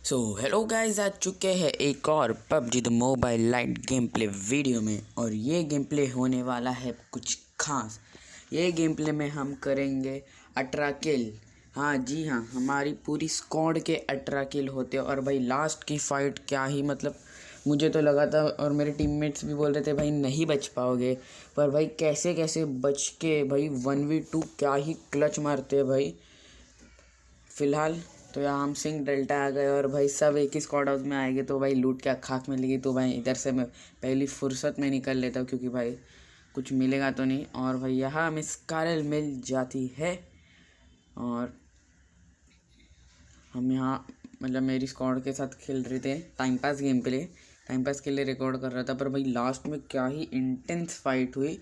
So hello guys, आ चुके हैं एक और PUBG the mobile light game play video में। और ये गेम प्ले होने वाला है कुछ खास। ये गेम प्ले में हम करेंगे 18 किल। हाँ जी हाँ, हमारी पूरी स्क्वाड के 18 किल होते हैं। और भाई लास्ट की फ़ाइट क्या ही, मतलब मुझे तो लगा था और मेरे टीममेट्स भी बोल रहे थे भाई नहीं बच पाओगे, पर भाई कैसे कैसे बच के भाई 1v2 क्या ही क्लच मारते हैं भाई। फ़िलहाल तो यहाँ हम सिंह डेल्टा आ गए और भाई सब एक ही स्क्वाड हाउस में आएंगे, तो भाई लूट क्या खाक मिलेगी। तो भाई इधर से मैं पहली फुर्सत में निकल लेता हूँ, क्योंकि भाई कुछ मिलेगा तो नहीं। और भाई यहाँ हमें स्कारल मिल जाती है। और हम यहाँ मतलब मेरी स्क्वाड के साथ खेल रहे थे time pass game play, time pass के लिए रिकॉर्ड कर रहा था। पर भाई लास्ट में क्या ही इंटेंस फाइट हुई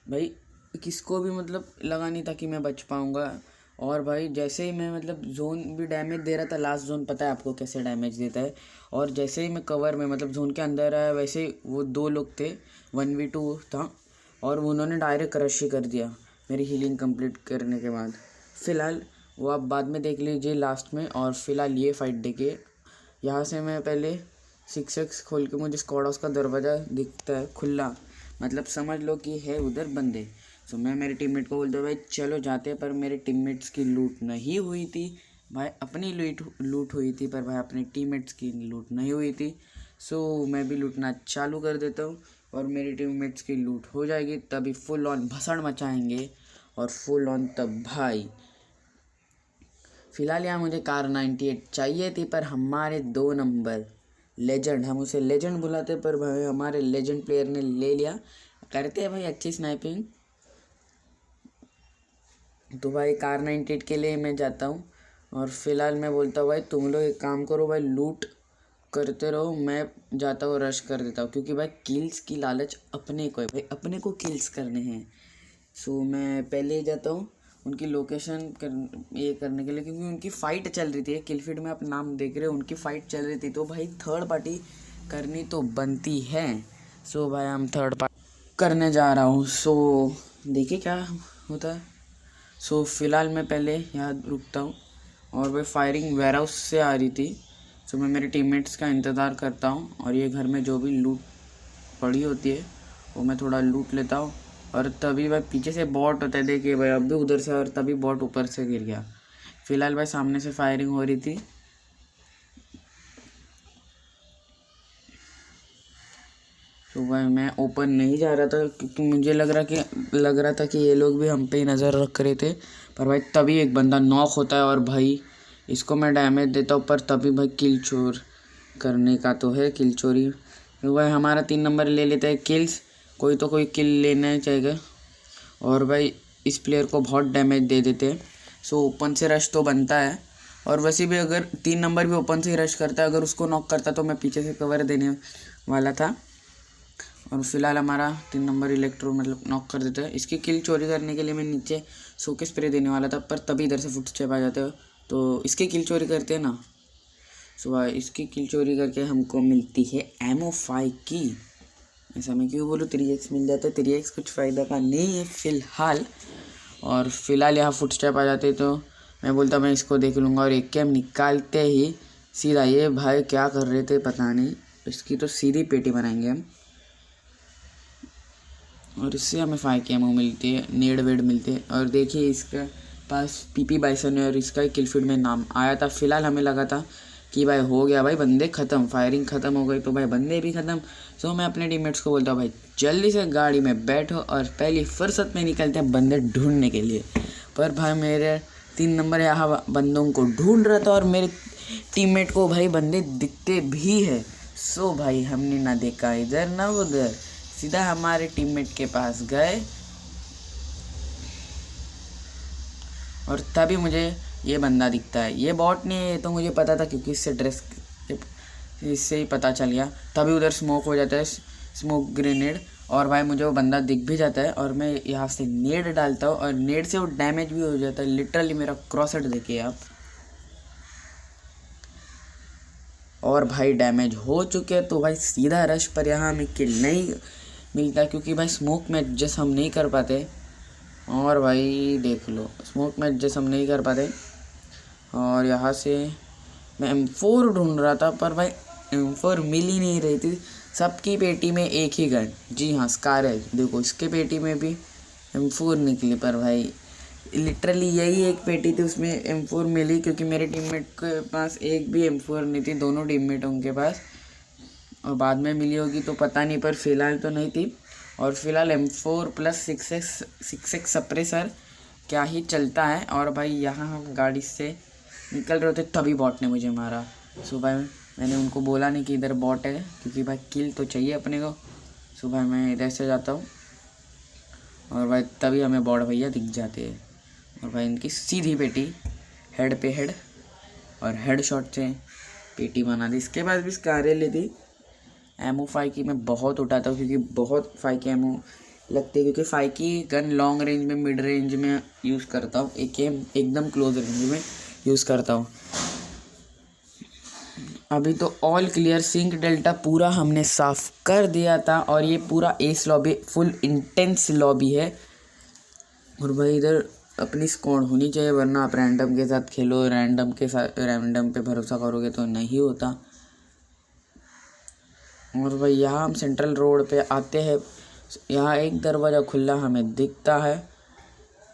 भाई, किसको भी मतलब लगा नहीं था कि मैं बच पाऊँगा। और भाई जैसे ही मैं मतलब जोन भी डैमेज दे रहा था, लास्ट जोन पता है आपको कैसे डैमेज देता है। और जैसे ही मैं कवर में मतलब जोन के अंदर आया, वैसे ही वो दो लोग थे, 1v2 था, और उन्होंने डायरेक्ट रश ही कर दिया मेरी हीलिंग कंप्लीट करने के बाद। फ़िलहाल वो आप बाद में देख लीजिए लास्ट में। और फ़िलहाल ये फाइट देखिए, यहाँ से मैं पहले 6x खोल के, मुझे स्क्वाड हाउस का दरवाज़ा दिखता है खुला, मतलब समझ लो कि है उधर बंदे। तो मैं मेरे टीममेट को बोलता हूँ भाई चलो जाते हैं। पर मेरे टीममेट्स की लूट नहीं हुई थी भाई, अपनी लूट हुई थी, पर भाई अपने टीममेट्स की लूट नहीं हुई थी। सो मैं भी लूटना चालू कर देता हूँ और मेरी टीममेट्स की लूट हो जाएगी, तभी फुल ऑन भसड़ मचाएंगे और फुल ऑन तब भाई। फ़िलहाल यहाँ मुझे कार 98 चाहिए थी, पर हमारे 2 नंबर लेजेंड, हम उसे लेजेंड बुलाते, पर भाई हमारे लेजेंड प्लेयर ने ले लिया। करते हैं भाई अच्छी स्नाइपिंग। तो भाई कार 98 के लिए मैं जाता हूँ। और फ़िलहाल मैं बोलता हूँ भाई तुम लोग एक काम करो भाई, लूट करते रहो, मैं जाता हूँ रश कर देता हूँ, क्योंकि भाई किल्स की लालच अपने को है भाई, अपने को किल्स करने हैं। सो मैं पहले ही जाता हूँ उनकी लोकेशन ये करने के लिए, क्योंकि उनकी फ़ाइट चल रही थी। किल फीड में आप नाम देख रहे हो, उनकी फ़ाइट चल रही थी, तो भाई थर्ड पार्टी करनी तो बनती है। सो भाई हम थर्ड पार्टी करने जा रहा हूँ। सो देखिए क्या होता है। सो फ़िलहाल मैं पहले यहाँ रुकता हूँ। और वह फायरिंग वेयर हाउस से आ रही थी। सो मैं मेरे टीममेट्स का इंतज़ार करता हूँ, और ये घर में जो भी लूट पड़ी होती है वो मैं थोड़ा लूट लेता हूँ। और तभी भाई पीछे से बॉट होता है, देखिए भाई अब भी उधर से, और तभी बॉट ऊपर से गिर गया। फ़िलहाल भाई सामने से फायरिंग हो रही थी। तो भाई मैं ओपन नहीं जा रहा था, क्योंकि मुझे लग रहा था कि ये लोग भी हम पे ही नज़र रख रहे थे। पर भाई तभी एक बंदा नॉक होता है, और भाई इसको मैं डैमेज देता हूँ, पर तभी भाई किल चोर करने का तो है, किल चोरी। तो भाई हमारा 3 नंबर ले लेता है किल्स, कोई तो कोई किल लेना ही चाहिए। और भाई इस प्लेयर को बहुत डैमेज दे देते हैं। सो ओपन से रश तो बनता है। और वैसे भी अगर 3 नंबर भी ओपन से ही रश करता है, अगर उसको नॉक करता तो मैं पीछे से कवर देने वाला था। और फिलहाल हमारा 3 नंबर इलेक्ट्रो मतलब नॉक कर देता है। इसकी किल चोरी करने के लिए मैं नीचे सोके स्प्रे देने वाला था, पर तभी इधर से फुटस्टेप आ जाते हो, तो इसकी किल चोरी करते हैं ना। सो भाई इसकी किल चोरी करके हमको मिलती है एमो 5 की। ऐसा मैं क्यों बोलूँ, 3x मिल जाता है। 3x कुछ फ़ायदा का नहीं है फ़िलहाल। और फिलहाल यहाँ फुटस्टेप आ जाते तो मैं बोलता मैं इसको देख लूँगा, और एक कैम निकालते ही सीधा ये भाई क्या कर रहे थे पता नहीं, इसकी तो सीधी पेटी बनाएंगे हम। और इससे हमें 5 एमओ मिलती है, नेड वेड मिलते हैं। और देखिए इसके पास पीपी बाइसन है, और इसका ही किल फीड में नाम आया था। फ़िलहाल हमें लगा था कि भाई हो गया भाई, बंदे ख़त्म, फायरिंग ख़त्म हो गई, तो भाई बंदे भी ख़त्म। सो मैं अपने टीममेट्स को बोलता हूँ भाई जल्दी से गाड़ी में बैठो और पहली फुर्सत में निकलते हैं बंदे ढूंढने के लिए। पर भाई मेरे 3 नंबर यहाँ बंदों को ढूंढ रहा था, और मेरे टीममेट को भाई बंदे दिखते भी है। सो भाई हमने ना देखा इधर ना उधर, सीधा हमारे टीममेट के पास गए। और तभी मुझे ये बंदा दिखता है, ये बॉट नहीं है, ये तो मुझे पता था, क्योंकि इससे ही पता चल गया। तभी उधर स्मोक हो जाता है, स्मोक ग्रेनेड, और भाई मुझे वो बंदा दिख भी जाता है, और मैं यहाँ से नेड डालता हूँ, और नेड से वो डैमेज भी हो जाता है। लिटरली मेरा क्रॉसहेड देखिए आप। और भाई डैमेज हो चुके हैं, तो भाई सीधा रश, पर यहाँ हमें किल नहीं मिलता, क्योंकि भाई स्मोक में एडजस्ट हम नहीं कर पाते। और भाई देख लो स्मोक में एडजस्ट हम नहीं कर पाते। और यहाँ से मैं M4 ढूंढ रहा था पर भाई M4 मिल ही नहीं रही थी। सबकी पेटी में एक ही गन, जी हाँ स्कार है, देखो इसके पेटी में भी M4 निकली, पर भाई लिटरली यही एक पेटी थी उसमें M4 मिली, क्योंकि मेरे टीममेट के पास एक भी M4 नहीं थी, दोनों टीममेटों के पास। और बाद में मिली होगी तो पता नहीं, पर फ़िलहाल तो नहीं थी। और फिलहाल M4 प्लस 6x सप्रेसर क्या ही चलता है। और भाई यहाँ हम गाड़ी से निकल रहे थे तभी बॉट ने मुझे मारा। सुबह मैंने उनको बोला नहीं कि इधर बॉट है, क्योंकि भाई किल तो चाहिए अपने को। सुबह मैं इधर से जाता हूँ और भाई तभी हमें बॉट भैया दिख जाते हैं। और भाई इनकी सीधी पेटी हेड पे हेड और हेड शॉट से पेटी बना दी। इसके बाद भी स्कारे ली थी। एमओ 5 की मैं बहुत उठाता हूँ, क्योंकि बहुत 5 की एमओ लगती है, क्योंकि 5 की गन लॉन्ग रेंज में, मिड रेंज में यूज़ करता हूँ, एकेएम एकदम क्लोज रेंज में यूज़ करता हूँ। अभी तो ऑल क्लियर, सिंक डेल्टा पूरा हमने साफ़ कर दिया था और ये पूरा S lobby full intense lobby है। और भाई इधर अपनी स्क्वाड होनी चाहिए, वरना आप रैंडम के साथ खेलो, रैंडम के साथ रैंडम पे भरोसा करोगे तो नहीं होता। और भाई यहाँ हम सेंट्रल रोड पे आते हैं, यहाँ एक दरवाज़ा खुला हमें दिखता है,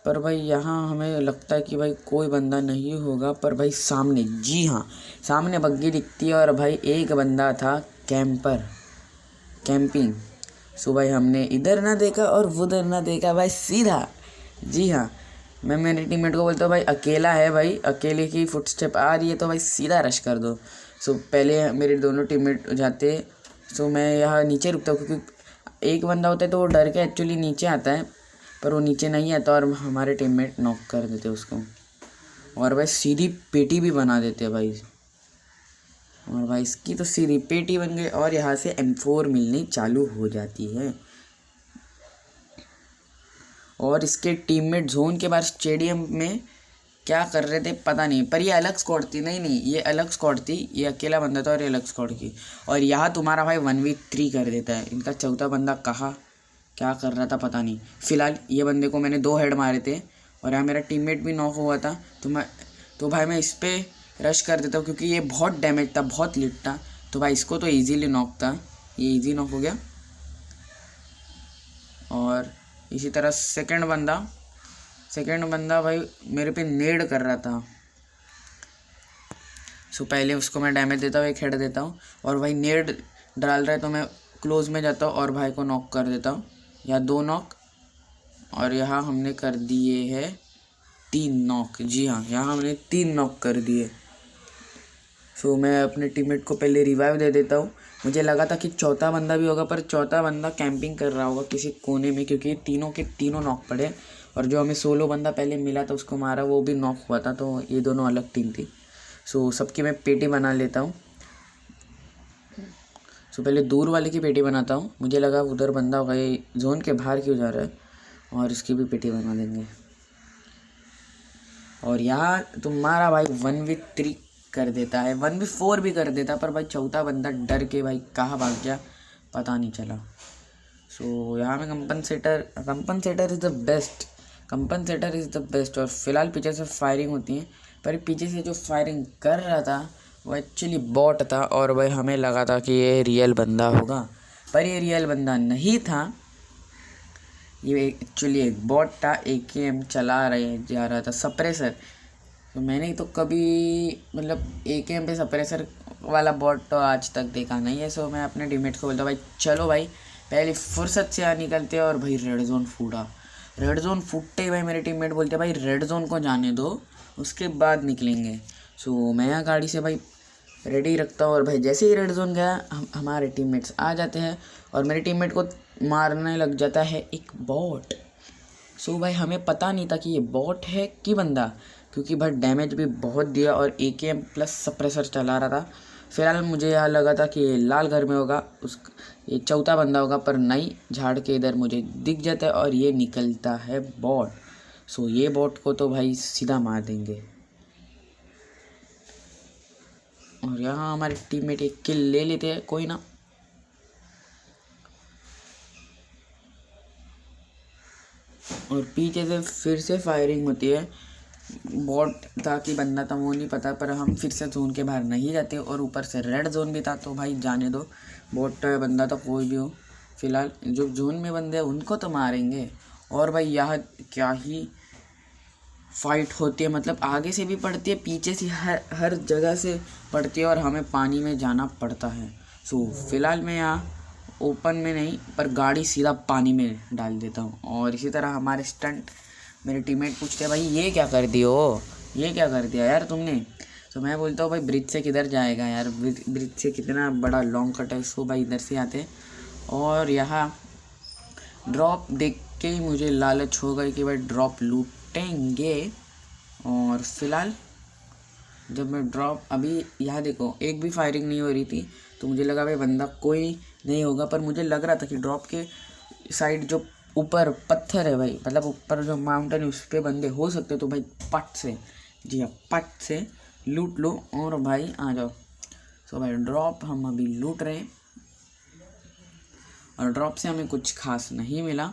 पर भाई यहाँ हमें लगता है कि भाई कोई बंदा नहीं होगा, पर भाई सामने, जी हाँ सामने बग्गी दिखती है। और भाई एक बंदा था कैंपिंग। सो भाई हमने इधर ना देखा और उधर ना देखा, भाई सीधा, जी हाँ मैं मेरे टीममेट को बोलता हूँ भाई अकेला है, भाई अकेले की फुटस्टेप आ रही है तो भाई सीधा रश कर दो। सो पहले मेरे दोनों टीममेट जाते, सो मैं यहाँ नीचे रुकता हूँ, क्योंकि एक बंदा होता है तो वो डर के एक्चुअली नीचे आता है, पर वो नीचे नहीं आता और हमारे टीममेट नॉक कर देते उसको। और भाई सीधी पेटी भी बना देते हैं भाई। और भाई इसकी तो सीधी पेटी बन गई और यहाँ से M4 मिलनी चालू हो जाती है। और इसके टीममेट जोन के बाहर स्टेडियम में क्या कर रहे थे पता नहीं, पर ये अलग स्क्वाड थी। नहीं ये अलग स्क्वाड थी, ये अकेला बंदा था और ये अलग स्क्वाड की। और यहाँ तुम्हारा भाई 1v3 कर देता है। इनका चौथा बंदा कहाँ क्या कर रहा था पता नहीं। फ़िलहाल ये बंदे को मैंने 2 हेड मारे थे और यहाँ मेरा टीममेट भी नॉक हुआ था, तो भाई मैं इस पर रश कर देता हूँ, क्योंकि ये बहुत डैमेज था, बहुत लिट था। तो भाई इसको तो ईजीली नॉक था, ये ईजी नॉक हो गया। और इसी तरह सेकंड बंदा भाई मेरे पे नेड कर रहा था। सो पहले उसको मैं डैमेज देता हूँ, एक हेड देता हूँ, और भाई नेड डाल रहा है तो मैं क्लोज में जाता हूँ और भाई को नॉक कर देता हूँ, या 2 नॉक। और यहाँ हमने कर दिए हैं 3 नॉक, जी हाँ यहाँ हमने 3 नॉक कर दिए। सो मैं अपने टीममेट को पहले रिवाइव दे देता हूँ। मुझे लगा था कि चौथा बंदा भी होगा, पर चौथा बंदा कैंपिंग कर रहा होगा किसी कोने में, क्योंकि तीनों के तीनों नॉक पड़े। और जो हमें सोलो बंदा पहले मिला था उसको मारा, वो भी नॉक हुआ था, तो ये दोनों अलग टीम थी। सो सबकी मैं पेटी बना लेता हूँ। सो पहले दूर वाले की पेटी बनाता हूँ, मुझे लगा उधर बंदा होगा, ये जोन के बाहर क्यों जा रहा है, और इसकी भी पेटी बना देंगे। और यहाँ तुम्हारा भाई 1v3 कर देता है, 1v4 भी कर देता, पर भाई चौथा बंदा डर के भाई कहाँ भाग गया पता नहीं चला। सो यहाँ में कंपनसेटर इज़ द बेस्ट। और फिलहाल पीछे से फायरिंग होती है, पर पीछे से जो फायरिंग कर रहा था वो एक्चुअली बॉट था। और भाई हमें लगा था कि ये रियल बंदा होगा, पर ये रियल बंदा नहीं था, ये एक्चुअली एक बॉट था। AKM चला जा रहा था सप्रेसर। तो मैंने तो कभी मतलब AKM पे सप्रेसर वाला बॉट तो आज तक देखा नहीं है। सो मैं अपने टीममेट को बोलता भाई चलो भाई पहले फुर्सत से यहाँ निकलते हैं। और भाई रेड जोन फूटते ही भाई मेरे टीममेट बोलते भाई रेड जोन को जाने दो, उसके बाद निकलेंगे। सो मैं यहाँ गाड़ी से भाई रेडी रखता हूँ, और भाई जैसे ही रेड जोन गया हमारे टीममेट्स आ जाते हैं और मेरे टीममेट को मारने लग जाता है एक बॉट। सो भाई हमें पता नहीं था कि ये बॉट है कि बंदा, क्योंकि भाई डैमेज भी बहुत दिया और AKM प्लस सप्रेसर चला रहा था। फिलहाल मुझे यहाँ लगा था कि ये लाल घर में होगा, ये चौथा बंदा होगा, पर नहीं, झाड़ के इधर मुझे दिख जाता है और ये निकलता है बॉट। सो ये बॉट को तो भाई सीधा मार देंगे। और यहाँ हमारे टीममेट एक किल ले लेते हैं, कोई ना। और पीछे से फिर से फायरिंग होती है, बॉट था कि बंदा था वो नहीं पता, पर हम फिर से जोन के बाहर नहीं जाते और ऊपर से रेड जोन भी था, तो भाई जाने दो, बॉट बंदा था कोई भी हो, फिलहाल जो जोन में बंदे हैं उनको तो मारेंगे। और भाई यहाँ क्या ही फाइट होती है, मतलब आगे से भी पड़ती है, पीछे से हर जगह से पड़ती है और हमें पानी में जाना पड़ता है। सो फिलहाल मैं यहाँ ओपन में नहीं पर गाड़ी सीधा पानी में डाल देता हूँ। और इसी तरह हमारे स्टंट मेरे टीममेट पूछते हैं भाई ये क्या कर दियो, ये क्या कर दिया यार तुमने। तो मैं बोलता हूँ भाई ब्रिज से किधर जाएगा यार, ब्रिज से कितना बड़ा लॉन्ग कट है, इसको भाई इधर से आते। और यहाँ ड्रॉप देख के ही मुझे लालच हो गई कि भाई ड्रॉप लूटेंगे। और फिलहाल जब मैं ड्रॉप अभी यहाँ देखो एक भी फायरिंग नहीं हो रही थी, तो मुझे लगा भाई बंदा कोई नहीं होगा, पर मुझे लग रहा था कि ड्रॉप के साइड जो ऊपर पत्थर है भाई, मतलब ऊपर जो माउंटेन है उस पर बंदे हो सकते, तो भाई पट से, जी हाँ पट से लूट लो और भाई आ जाओ। सो भाई ड्रॉप हम अभी लूट रहे हैं और ड्रॉप से हमें कुछ खास नहीं मिला,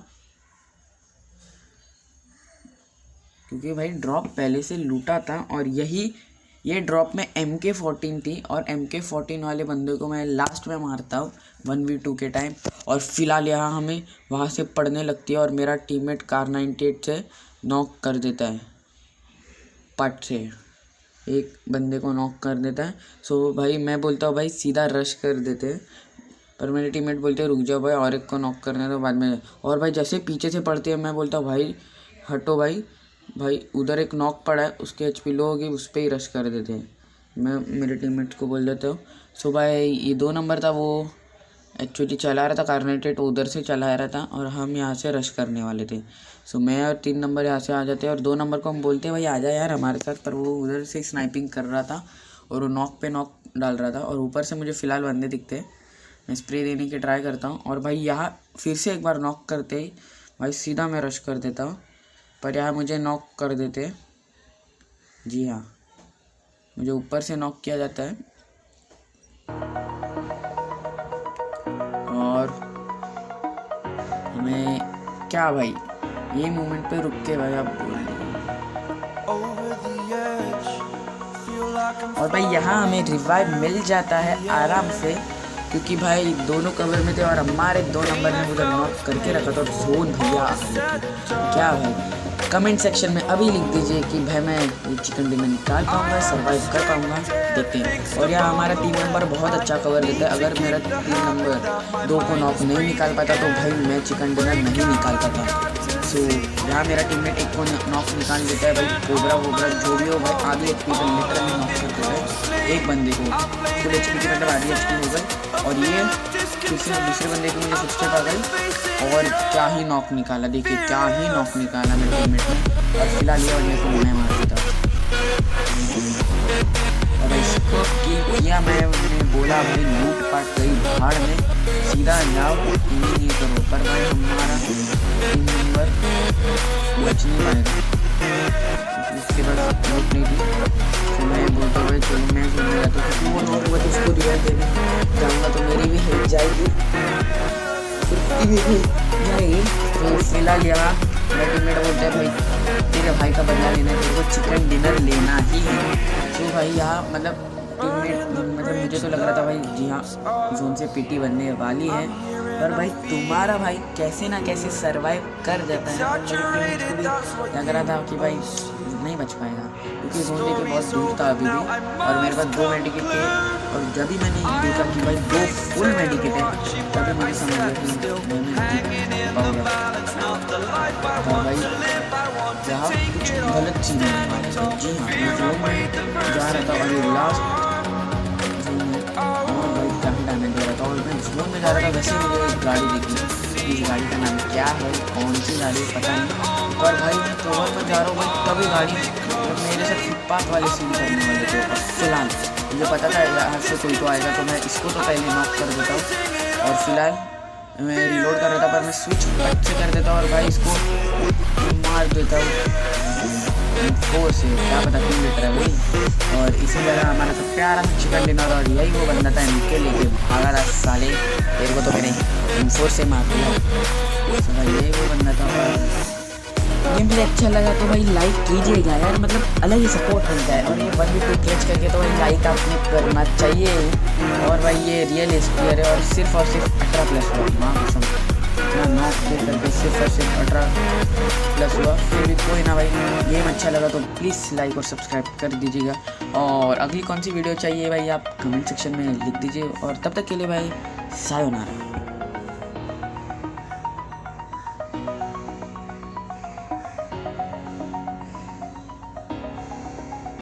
क्योंकि भाई ड्रॉप पहले से लूटा था। और ये ड्रॉप में MK14 थी और MK14 वाले बंदे को मैं लास्ट में मारता हूँ 1v2 के टाइम। और फिलहाल यहाँ हमें वहाँ से पड़ने लगती है और मेरा टीममेट कार 98 से नॉक कर देता है, पट से एक बंदे को नॉक कर देता है। सो भाई मैं बोलता हूँ भाई सीधा रश कर देते हैं, पर मेरे टीममेट बोलते हैं रुक जाओ भाई और एक को नॉक करने दो बाद में। और भाई जैसे पीछे से पड़ती है मैं बोलता हूँ भाई हटो भाई उधर एक नॉक पड़ा है, उसके HP लो होगी, उस पर ही रश कर देते हैं। मैं मेरे टीममेट्स को बोल देता हूँ। सो भाई ये 2 नंबर था, वो एक्चुअली चला रहा था कार्नेटेड, उधर से चला रहा था और हम यहाँ से रश करने वाले थे। सो मैं और 3 नंबर यहाँ से आ जाते हैं और 2 नंबर को हम बोलते हैं भाई आ जा यार हमारे साथ, पर वो उधर से स्नाइपिंग कर रहा था और वो नॉक पे नॉक डाल रहा था। और ऊपर से मुझे फ़िलहाल बंदे दिखते हैं, मैं स्प्रे देने की ट्राई करता हूँ और भाई यहाँ फिर से एक बार नॉक करते ही भाई सीधा मैं रश कर देता हूँ, पर यहाँ मुझे नॉक कर देते। जी हाँ मुझे ऊपर से नॉक किया जाता है और हमें क्या भाई ये मोमेंट पे रुक के भाई आप बोल और भाई यहाँ हमें रिवाइव मिल जाता है आराम से, क्योंकि भाई दोनों कवर में थे और हमारे 2 नंबर ने मुझे नॉक करके रखा था। और जोन भैया क्या भाई कमेंट सेक्शन में अभी लिख दीजिए कि भाई मैं ये चिकन डिनर निकाल पाऊँगा, सर्वाइव कर पाऊँगा, देखते हैं। और यहाँ हमारा 3 नंबर बहुत अच्छा कवर देता है, अगर मेरा 3 नंबर 2 को नॉक नहीं निकाल पाता तो भाई मैं चिकन डिनर नहीं निकाल पाता। सो यहाँ मेरा टीममेट एक को नॉक निकाल देता है भाई, कोबरा जो भी हो भाई आधी HP पर लिटरली नॉक कर देता है एक बंदे को, फुल HP की मतलब आधी HP हो गई। और ये दूसरे बंदे की मुझे फुटस्टेप आ गई और क्या ही नॉक निकाला, देखिए क्या ही नॉक निकाला मेरे टीममेट ने। और फिलहाल ये बंदे को मैं मार देता और इसको किया मैंने बोला भाई लूट पाट गई भाड़ में, सीधा जाओ नहीं करो, पर भाई हमारा 3 नंबर बच नहीं पाएगा, उसके बाद नोट नहीं थी। तो मैं बोलता भाई चलो मैं खेलने जाता हूँ, क्योंकि वो नोट हुआ तो उसको रिवाइव देने जाऊँगा तो मेरी भी हेल्प जाएगी जाएगी। तो फिलहाल यहाँ मेरा टीममेट बोलता है भाई तेरे भाई का बदला लेना है, तेरे को चिकन डिनर लेना ही है। तो भाई यहाँ मतलब मुझे तो लग रहा था भाई जी हाँ जोन से PT बनने वाली है, पर भाई तुम्हारा भाई कैसे ना कैसे सरवाइव कर जाता है। मेरे टीममेट को भी लग रहा था कि भाई नहीं बच पाएगा, क्योंकि जोन लेके बहुत दूर था अभी भी और मेरे पास 2 मेडिकेट थे। और जब भी मैंने देखा कि भाई 2 फुल मेडिकेट है तभी मुझे समझ गया कि मैं पाऊँगा। और भाई यहाँ कुछ गलत चीज़ नहीं, जी हाँ मैं जोन में जा रहा था और ये लास्ट जोन में और भाई काफ़ी डैमेज हो रहा था और मैं जोन में जा रहा था, वैसे मुझे एक गाड़ी दिखी, इस गाड़ी का नाम क्या है, कौन सी गाड़ी पता नहीं। और भाई मैं कवर पर जा रहा हूँ भाई तभी गाड़ी मेरे साथ फुटपाथ वाले सीन करने वाले थे। और फिलहाल मुझे पता था यहाँ से कोई तो आएगा तो मैं इसको तो पहले नॉक कर देता हूँ। और फिलहाल मैं रिलोड कर रहा था पर मैं स्विच कट से कर देता हूँ और भाई इसको मार देता हूँ 4 से, क्या पता 3 लीटर है भाई। और इसी तरह हमारा सब प्यारा चिकन डिनर और यही वो बंदा था इनके लेके भागा था साले, तेरे को तो मैंने 4 से मार दिया। तो भाई यही वो बंदा था गेम मुझे अच्छा लगा तो भाई लाइक कीजिएगा यार, मतलब अलग ही सपोर्ट मिलता है। और ये 1v2 क्लच करके तो भाई लाइक आपने करना चाहिए। और भाई ये रियल स्पीयर है और सिर्फ 18+ हुआ, माँ कसम इतना 9 किल करके सिर्फ और सिर्फ 18+ हुआ। फिर भी कोई ना भाई, गेम अच्छा लगा तो प्लीज़ लाइक और सब्सक्राइब कर दीजिएगा। और अगली कौन सी वीडियो चाहिए भाई आप कमेंट सेक्शन में लिख दीजिए। और तब तक के लिए भाई सायोनारा।